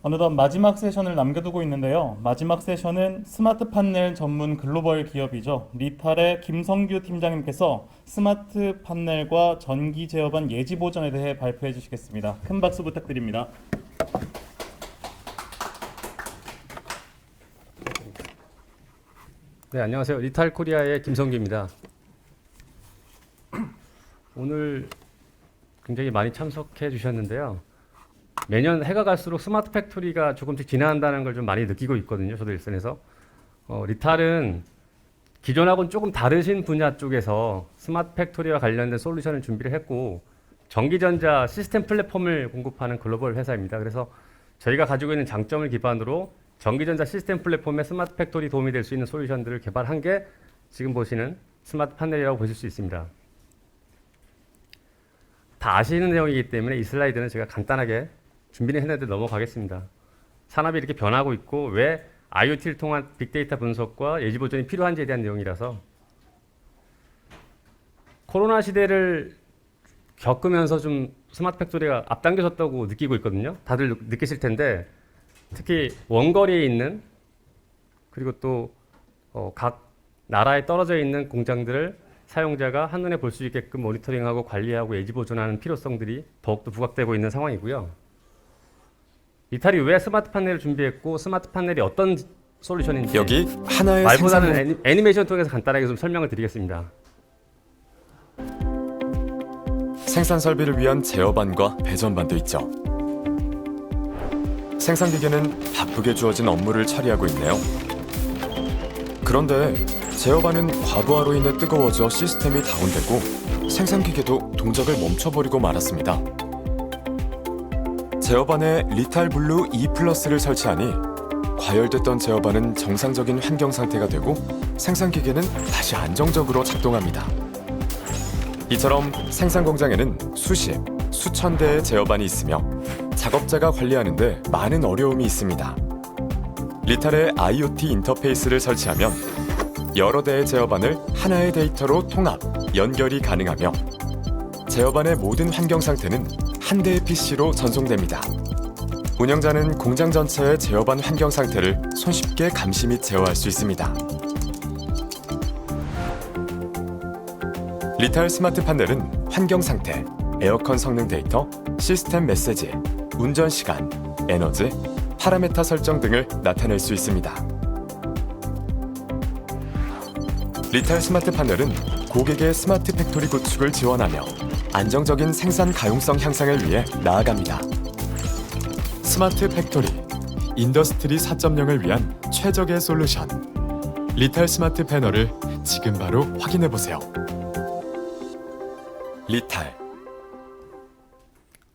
어느덧 마지막 세션을 남겨두고 있는데요. 마지막 세션은 스마트 판넬 전문 글로벌 기업이죠. 리탈의 김성규 팀장님께서 스마트 판넬과 전기 제어반 예지 보전에 대해 발표해 주시겠습니다. 큰 박수 부탁드립니다. 네, 안녕하세요. 리탈 코리아의 김성규입니다. 오늘 굉장히 많이 참석해 주셨는데요. 매년 해가 갈수록 스마트 팩토리가 조금씩 진화한다는 걸 좀 많이 느끼고 있거든요. 저도 일선에서. 리탈은 기존하고는 조금 다르신 분야 쪽에서 스마트 팩토리와 관련된 솔루션을 준비를 했고, 전기전자 시스템 플랫폼을 공급하는 글로벌 회사입니다. 그래서 저희가 가지고 있는 장점을 기반으로 전기전자 시스템 플랫폼에 스마트 팩토리 도움이 될 수 있는 솔루션들을 개발한 게 지금 보시는 스마트 판넬이라고 보실 수 있습니다. 다 아시는 내용이기 때문에 이 슬라이드는 제가 간단하게 준비를 했는데 넘어가겠습니다. 산업이 이렇게 변하고 있고 왜 IoT를 통한 빅데이터 분석과 예지 보존이 필요한지에 대한 내용이라서, 코로나 시대를 겪으면서 좀 스마트 팩토리가 앞당겨졌다고 느끼고 있거든요. 다들 느끼실 텐데, 특히 원거리에 있는, 그리고 또 각 나라에 떨어져 있는 공장들을 사용자가 한눈에 볼 수 있게끔 모니터링하고 관리하고 예지 보존하는 필요성들이 더욱더 부각되고 있는 상황이고요. 리탈이 왜 스마트 판넬을 준비했고 스마트 판넬이 어떤 솔루션인지 여기 하나의 말보다는 애니메이션 통해서 간단하게 좀 설명을 드리겠습니다. 생산 설비를 위한 제어반과 배전반도 있죠. 생산 기계는 바쁘게 주어진 업무를 처리하고 있네요. 그런데 제어반은 과부하로 인해 뜨거워져 시스템이 다운되고 생산 기계도 동작을 멈춰버리고 말았습니다. 제어반에 리탈 블루 E+를 설치하니 과열됐던 제어반은 정상적인 환경 상태가 되고 생산 기계는 다시 안정적으로 작동합니다. 이처럼 생산 공장에는 수십, 수천 대의 제어반이 있으며 작업자가 관리하는데 많은 어려움이 있습니다. 리탈의 IoT 인터페이스를 설치하면 여러 대의 제어반을 하나의 데이터로 통합, 연결이 가능하며 제어반의 모든 환경 상태는 한 대의 PC로 전송됩니다. 운영자는 공장 전체의 제어반 환경 상태를 손쉽게 감시 및 제어할 수 있습니다. 리탈 스마트 판넬은 환경 상태, 에어컨 성능 데이터, 시스템 메시지, 운전 시간, 에너지, 파라메타 설정 등을 나타낼 수 있습니다. 리탈 스마트 판넬은 고객의 스마트 팩토리 구축을 지원하며 안정적인 생산 가용성 향상을 위해 나아갑니다. 스마트 팩토리, 인더스트리 4.0을 위한 최적의 솔루션. 리탈 스마트 패널을 지금 바로 확인해 보세요. 리탈.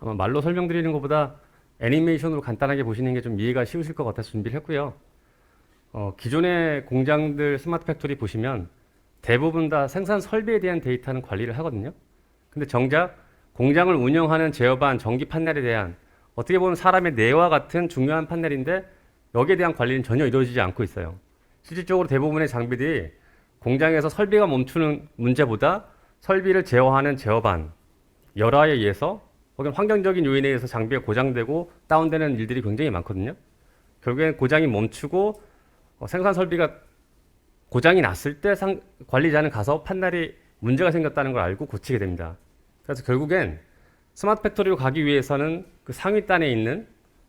아마 말로 설명드리는 것보다 애니메이션으로 간단하게 보시는 게 좀 이해가 쉬우실 것 같아서 준비를 했고요. 기존의 공장들 스마트 팩토리 보시면 대부분 다 생산 설비에 대한 데이터는 관리를 하거든요. 근데 정작 공장을 운영하는 제어반, 전기 판넬에 대한, 어떻게 보면 사람의 뇌와 같은 중요한 판넬인데 여기에 대한 관리는 전혀 이루어지지 않고 있어요. 실질적으로 대부분의 장비들이 공장에서 설비가 멈추는 문제보다 설비를 제어하는 제어반, 열화에 의해서 혹은 환경적인 요인에 의해서 장비가 고장되고 다운되는 일들이 굉장히 많거든요. 결국엔 고장이 멈추고 생산 설비가 고장이 났을 때 관리자는 가서 판넬이 문제가 생겼다는 걸 알고 고치게 됩니다. 그래서 결국엔 스마트 팩토리로 가기 위해서는 그 상위단에 있는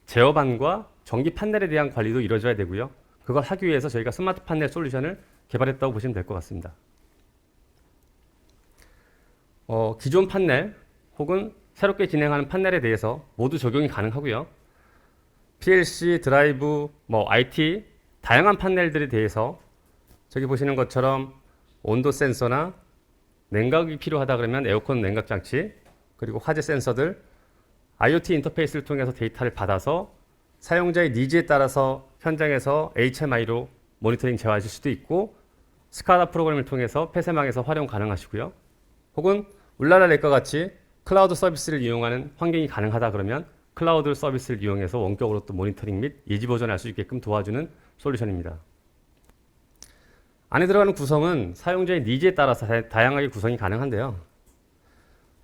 제어반과 전기 판넬에 대한 관리도 이루어져야 되고요. 그걸 하기 위해서 저희가 스마트 판넬 솔루션을 개발했다고 보시면 될 것 같습니다. 기존 판넬 혹은 새롭게 진행하는 판넬에 대해서 모두 적용이 가능하고요. PLC, 드라이브, IT, 다양한 판넬들에 대해서 저기 보시는 것처럼 온도 센서나 냉각이 필요하다 그러면 에어컨 냉각 장치, 그리고 화재 센서들, IoT 인터페이스를 통해서 데이터를 받아서 사용자의 니즈에 따라서 현장에서 HMI로 모니터링 제어하실 수도 있고, 스카다 프로그램을 통해서 폐쇄망에서 활용 가능하시고요. 혹은 울랄라 랩과 같이 클라우드 서비스를 이용하는 환경이 가능하다 그러면 클라우드 서비스를 이용해서 원격으로 또 모니터링 및 예지 보존할 수 있게끔 도와주는 솔루션입니다. 안에 들어가는 구성은 사용자의 니즈에 따라서 다양하게 구성이 가능한데요.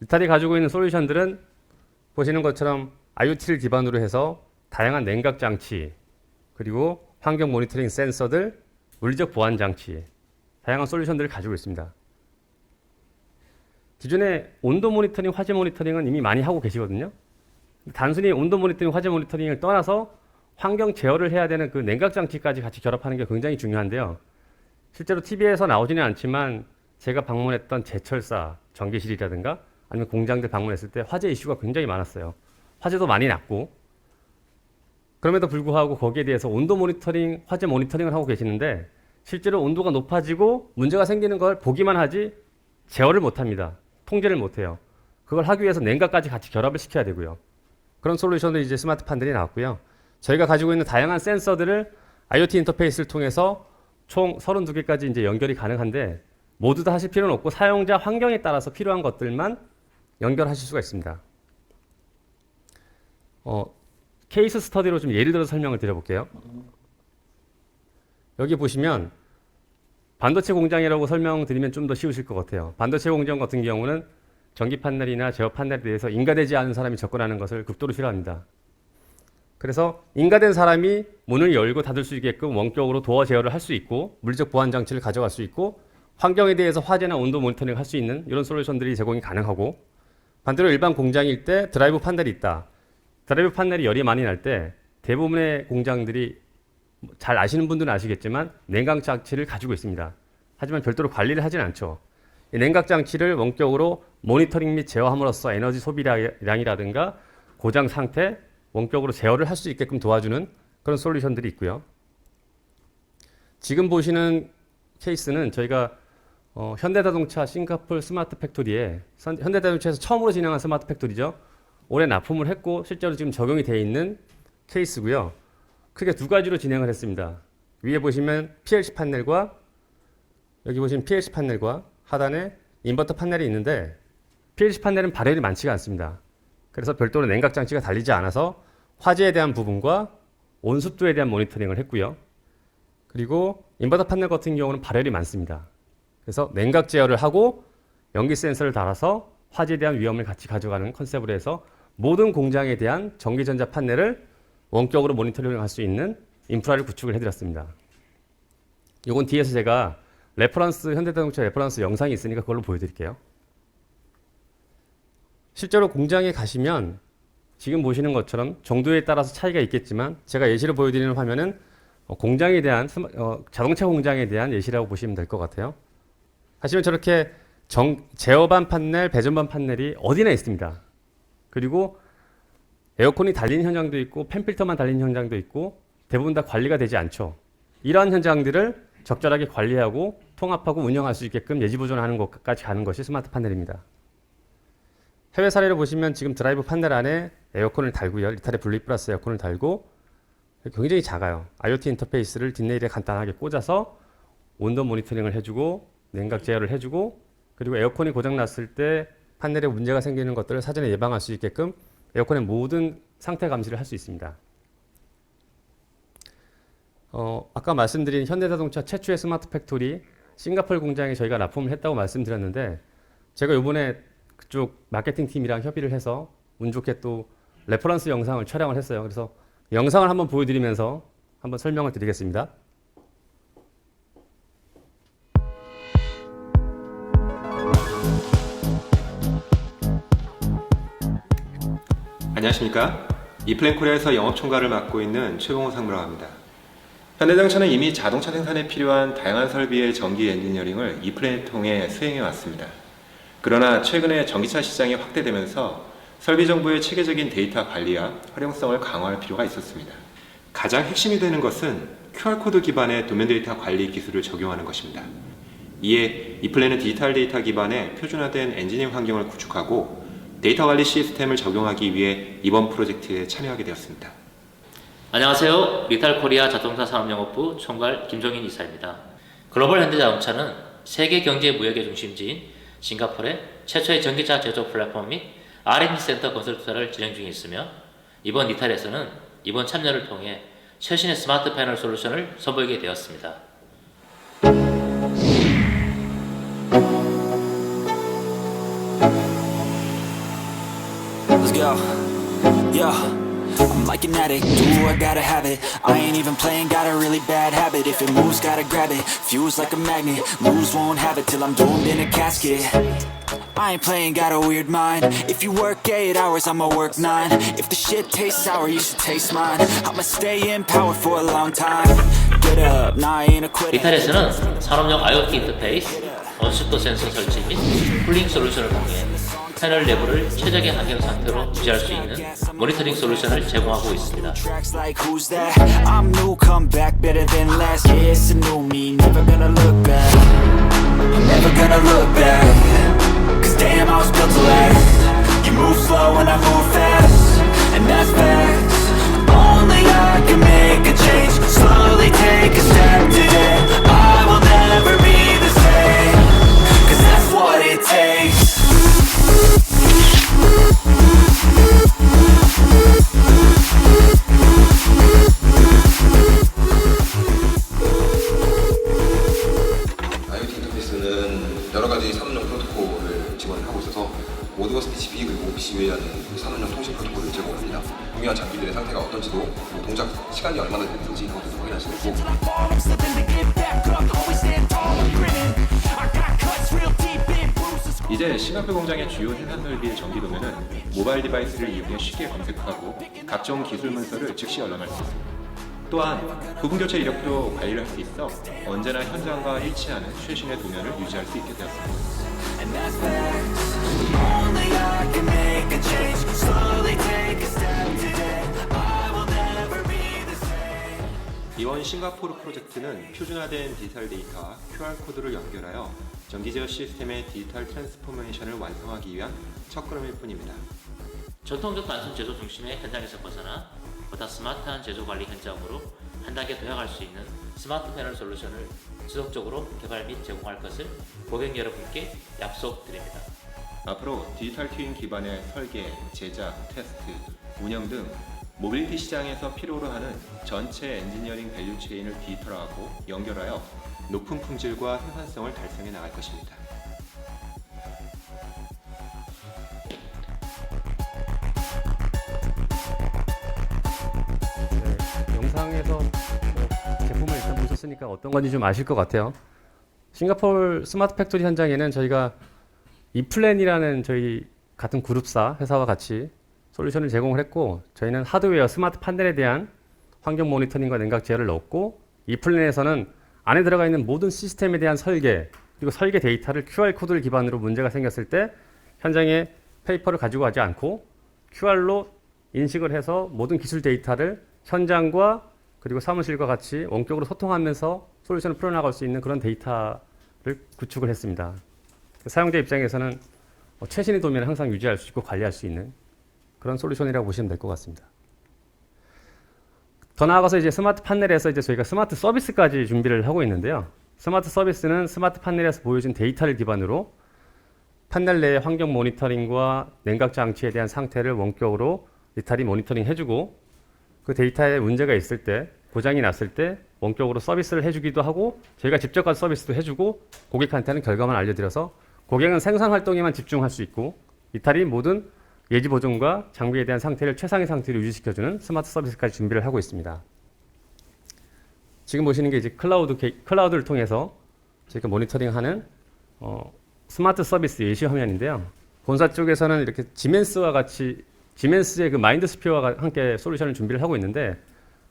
리탈이 가지고 있는 솔루션들은 보시는 것처럼 IoT를 기반으로 해서 다양한 냉각 장치, 그리고 환경 모니터링 센서들, 물리적 보안 장치, 다양한 솔루션들을 가지고 있습니다. 기존에 온도 모니터링, 화재 모니터링은 이미 많이 하고 계시거든요. 단순히 온도 모니터링, 화재 모니터링을 떠나서 환경 제어를 해야 되는 그 냉각 장치까지 같이 결합하는 게 굉장히 중요한데요. 실제로 TV에서 나오지는 않지만 제가 방문했던 제철사 전기실이라든가 아니면 공장들 방문했을 때 화재 이슈가 굉장히 많았어요. 화재도 많이 났고, 그럼에도 불구하고 거기에 대해서 온도 모니터링, 화재 모니터링을 하고 계시는데 실제로 온도가 높아지고 문제가 생기는 걸 보기만 하지 제어를 못합니다. 통제를 못해요. 그걸 하기 위해서 냉각까지 같이 결합을 시켜야 되고요. 그런 솔루션들이 이제 스마트판들이 나왔고요. 저희가 가지고 있는 다양한 센서들을 IoT 인터페이스를 통해서 총 32개까지 이제 연결이 가능한데 모두 다 하실 필요는 없고 사용자 환경에 따라서 필요한 것들만 연결하실 수가 있습니다. 케이스 스터디로 좀 예를 들어서 설명을 드려볼게요. 여기 보시면 반도체 공장이라고 설명드리면 좀 더 쉬우실 것 같아요. 반도체 공장 같은 경우는 전기 판넬이나 제어 판넬에 대해서 인가되지 않은 사람이 접근하는 것을 극도로 싫어합니다. 그래서 인가된 사람이 문을 열고 닫을 수 있게끔 원격으로 도어 제어를 할 수 있고 물리적 보안 장치를 가져갈 수 있고 환경에 대해서 화재나 온도 모니터링을 할 수 있는 이런 솔루션들이 제공이 가능하고, 반대로 일반 공장일 때 드라이브 판넬이 있다. 드라이브 판넬이 열이 많이 날 때 대부분의 공장들이 잘 아시는 분들은 아시겠지만 냉각 장치를 가지고 있습니다. 하지만 별도로 관리를 하진 않죠. 이 냉각 장치를 원격으로 모니터링 및 제어함으로써 에너지 소비량이라든가 고장 상태 원격으로 제어를 할 수 있게끔 도와주는 그런 솔루션들이 있고요. 지금 보시는 케이스는 저희가 현대자동차 싱가포르 스마트 팩토리에 현대자동차에서 처음으로 진행한 스마트 팩토리죠. 올해 납품을 했고 실제로 지금 적용이 되어 있는 케이스고요. 크게 두 가지로 진행을 했습니다. 위에 보시면 PLC 판넬과 여기 보시면 PLC 판넬과 하단에 인버터 판넬이 있는데 PLC 판넬은 발열이 많지가 않습니다. 그래서 별도로 냉각 장치가 달리지 않아서 화재에 대한 부분과 온습도에 대한 모니터링을 했고요. 그리고 인버터 판넬 같은 경우는 발열이 많습니다. 그래서 냉각 제어를 하고 연기 센서를 달아서 화재에 대한 위험을 같이 가져가는 컨셉으로 해서 모든 공장에 대한 전기전자 판넬을 원격으로 모니터링을 할 수 있는 인프라를 구축을 해드렸습니다. 이건 뒤에서 제가 현대자동차 레퍼런스 영상이 있으니까 그걸로 보여드릴게요. 실제로 공장에 가시면 지금 보시는 것처럼 정도에 따라서 차이가 있겠지만 제가 예시로 보여드리는 화면은 공장에 대한 자동차 공장에 대한 예시라고 보시면 될 것 같아요. 하시면 저렇게 제어반 판넬, 배전반 판넬이 어디나 있습니다. 그리고 에어컨이 달리는 현장도 있고 팬필터만 달리는 현장도 있고 대부분 다 관리가 되지 않죠. 이러한 현장들을 적절하게 관리하고 통합하고 운영할 수 있게끔 예지보존하는 것까지 가는 것이 스마트 판넬입니다. 해외 사례를 보시면 지금 드라이브 판넬 안에 에어컨을 달고요. 리탈의 분리 플러스 에어컨을 달고 굉장히 작아요. IoT 인터페이스를 뒷레일에 간단하게 꽂아서 온도 모니터링을 해주고 냉각 제어를 해주고 그리고 에어컨이 고장났을 때 판넬에 문제가 생기는 것들을 사전에 예방할 수 있게끔 에어컨의 모든 상태 감시를 할 수 있습니다. 아까 말씀드린 현대자동차 최초의 스마트 팩토리 싱가포르 공장에 저희가 납품을 했다고 말씀드렸는데 제가 이번에 그쪽 마케팅 팀이랑 협의를 해서 운 좋게 또 레퍼런스 영상을 촬영을 했어요. 그래서 영상을 한번 보여드리면서 한번 설명을 드리겠습니다. 안녕하십니까. 이플랜코리아에서 영업총괄을 맡고 있는 최봉호 상무라고 합니다. 현대자동차는 이미 자동차 생산에 필요한 다양한 설비의 전기 엔지니어링을 이플랜을 통해 수행해 왔습니다. 그러나 최근에 전기차 시장이 확대되면서 설비 정보의 체계적인 데이터 관리와 활용성을 강화할 필요가 있었습니다. 가장 핵심이 되는 것은 QR코드 기반의 도면 데이터 관리 기술을 적용하는 것입니다. 이에 이플랜은 디지털 데이터 기반의 표준화된 엔지니어링 환경을 구축하고 데이터 관리 시스템을 적용하기 위해 이번 프로젝트에 참여하게 되었습니다. 안녕하세요. 리탈코리아 자동차 산업영업부 총괄 김종인 이사입니다. 글로벌 현대자동차는 세계 경제 무역의 중심지인 싱가포르의 최초의 전기차 제조 플랫폼 및 R&D 센터 건설 투자를 진행 중에 있으며 이번 리탈에서는 이번 참여를 통해 최신의 스마트 패널 솔루션을 선보이게 되었습니다. Let's go. Yeah. I'm like an addict, do I gotta have it. I ain't even playing, got a really bad habit. If it moves, gotta grab it, fuse like a magnet. Lose, won't have it till I'm doomed in a casket. I ain't playing, got a weird mind. If you work 8 hours, I'ma work 9. If the shit tastes sour, you should taste mine. I'ma stay in power for a long time. Get up, nah, I ain't a quitter. 리탈에서는 산업용 IoT 인터페이스, 온습도 센서 설치 및 쿨링 솔루션을 통해 패널 내부를 최적의 환경 상태로 유지할 수 있는 모니터링 솔루션을 제공하고 있습니다. Tracks like who's that? I'm new, come back better than last. Yeah, it's a new me, never gonna look back. Never gonna look back. Cause damn, I was built to last. You move slow and I move fast, and that's facts. Only I can make a change. Slowly take a step today. I will never be the same. Cause that's what it takes. IoT 인터페이스는 여러 가지 산업용 프로토콜을 지원하고 있어서 모드와 스피치피 그리고 OPC-UA라는 산업용 통신 프로토콜을 제공합니다. 동일한 장비들의 상태가 어떤지도 그리고 동작 시간이 얼마나 됐는지 그것도 확인할 수 있고 이제 싱가포르 공장의 주요 생산 설비의 전기 도면은 모바일 디바이스를 이용해 쉽게 검색하고 각종 기술 문서를 즉시 열람할 수 있습니다. 또한 부분 교체 이력도 관리를 할 수 있어 언제나 현장과 일치하는 최신의 도면을 유지할 수 있게 되었습니다. And that's facts. Only I can make a change. Slowly take a step today. I will never be the same. 이번 싱가포르 프로젝트는 표준화된 디지털 데이터와 QR코드를 연결하여 전기제어 시스템의 디지털 트랜스포메이션을 완성하기 위한 첫걸음일 뿐입니다. 전통적 단순 제조 중심의 현장에서 벗어나 보다 스마트한 제조 관리 현장으로 한 단계 도약할 수 있는 스마트 패널 솔루션을 지속적으로 개발 및 제공할 것을 고객 여러분께 약속드립니다. 앞으로 디지털 트윈 기반의 설계, 제작, 테스트, 운영 등 모빌리티 시장에서 필요로 하는 전체 엔지니어링 밸류 체인을 디지털화하고 연결하여 높은 품질과 생산성을 달성해 나갈 것입니다. 영상에서 제품을 일단 보셨으니까 어떤 건지 좀 아실 것 같아요. 싱가포르 스마트 팩토리 현장에는 저희가 이플랜이라는 저희 같은 그룹사 회사와 같이 솔루션을 제공을 했고, 저희는 하드웨어 스마트 판넬에 대한 환경 모니터링과 냉각 제어를 넣었고, 이플랜에서는 안에 들어가 있는 모든 시스템에 대한 설계, 그리고 설계 데이터를 QR코드를 기반으로 문제가 생겼을 때 현장에 페이퍼를 가지고 가지 않고 QR로 인식을 해서 모든 기술 데이터를 현장과 그리고 사무실과 같이 원격으로 소통하면서 솔루션을 풀어나갈 수 있는 그런 데이터를 구축을 했습니다. 사용자 입장에서는 최신의 도면을 항상 유지할 수 있고 관리할 수 있는 그런 솔루션이라고 보시면 될 것 같습니다. 더 나아가서 이제 스마트 판넬에서 이제 저희가 스마트 서비스까지 준비를 하고 있는데요. 스마트 서비스는 스마트 판넬에서 보여진 데이터를 기반으로 판넬 내의 환경 모니터링과 냉각 장치에 대한 상태를 원격으로 리탈이 모니터링 해주고, 그 데이터에 문제가 있을 때, 고장이 났을 때 원격으로 서비스를 해주기도 하고, 저희가 직접 가서 서비스도 해주고, 고객한테는 결과만 알려드려서 고객은 생산 활동에만 집중할 수 있고, 리탈이 모든 예지 보존과 장비에 대한 상태를 최상의 상태로 유지시켜주는 스마트 서비스까지 준비를 하고 있습니다. 지금 보시는 게 이제 클라우드를 통해서 저희가 모니터링하는 스마트 서비스 예시 화면인데요. 본사 쪽에서는 이렇게 지멘스와 같이 지멘스의 그 마인드스피어와 함께 솔루션을 준비를 하고 있는데,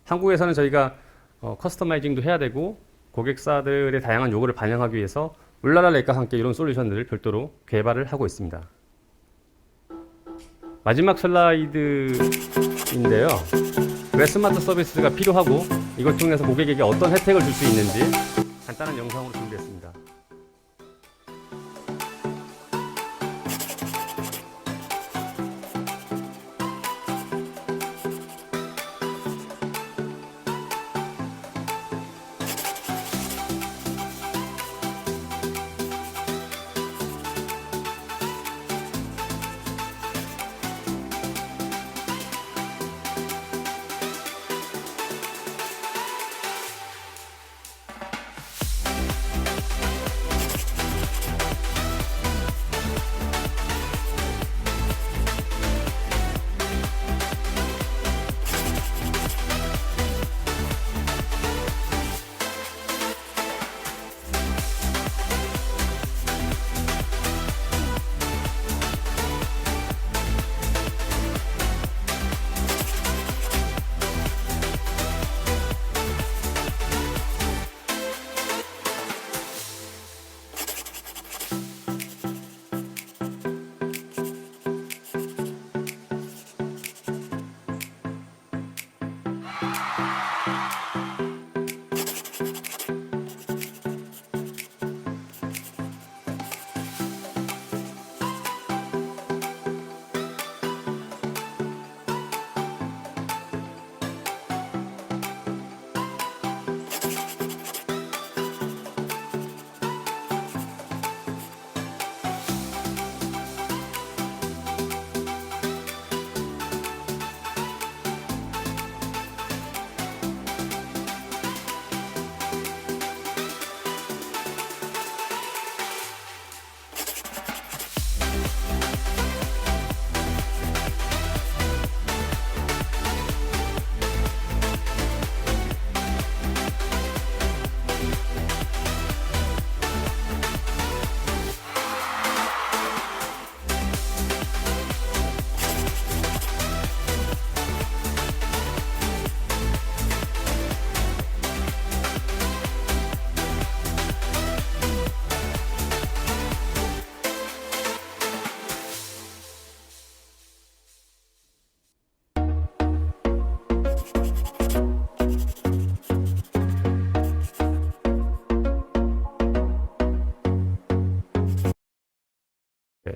한국에서는 저희가 커스터마이징도 해야 되고 고객사들의 다양한 요구를 반영하기 위해서 울라라 렉과 함께 이런 솔루션들을 별도로 개발을 하고 있습니다. 마지막 슬라이드인데요. 왜 스마트 서비스가 필요하고 이것 통해서 고객에게 어떤 혜택을 줄 수 있는지 간단한 영상으로 준비했습니다.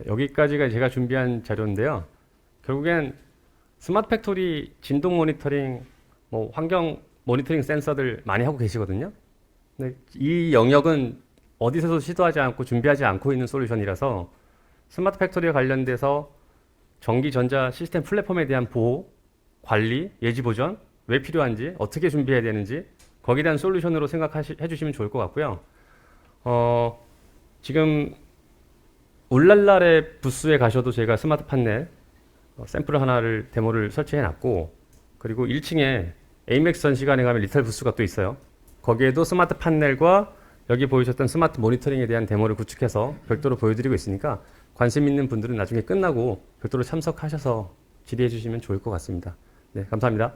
여기까지가 제가 준비한 자료인데요. 결국엔 스마트 팩토리 진동 모니터링, 뭐 환경 모니터링 센서들 많이 하고 계시거든요. 근데 이 영역은 어디서도 시도하지 않고 준비하지 않고 있는 솔루션이라서 스마트 팩토리와 관련돼서 전기 전자 시스템 플랫폼에 대한 보호, 관리, 예지 보전, 왜 필요한지, 어떻게 준비해야 되는지 거기에 대한 솔루션으로 생각해 주시면 좋을 것 같고요. 지금 울랄랄의 부스에 가셔도 제가 스마트 판넬 샘플 하나를 데모를 설치해 놨고, 그리고 1층에 AMX 전시관에 가면 리탈 부스가 또 있어요. 거기에도 스마트 판넬과 여기 보이셨던 스마트 모니터링에 대한 데모를 구축해서 별도로 보여드리고 있으니까 관심 있는 분들은 나중에 끝나고 별도로 참석하셔서 질의해 주시면 좋을 것 같습니다. 네, 감사합니다.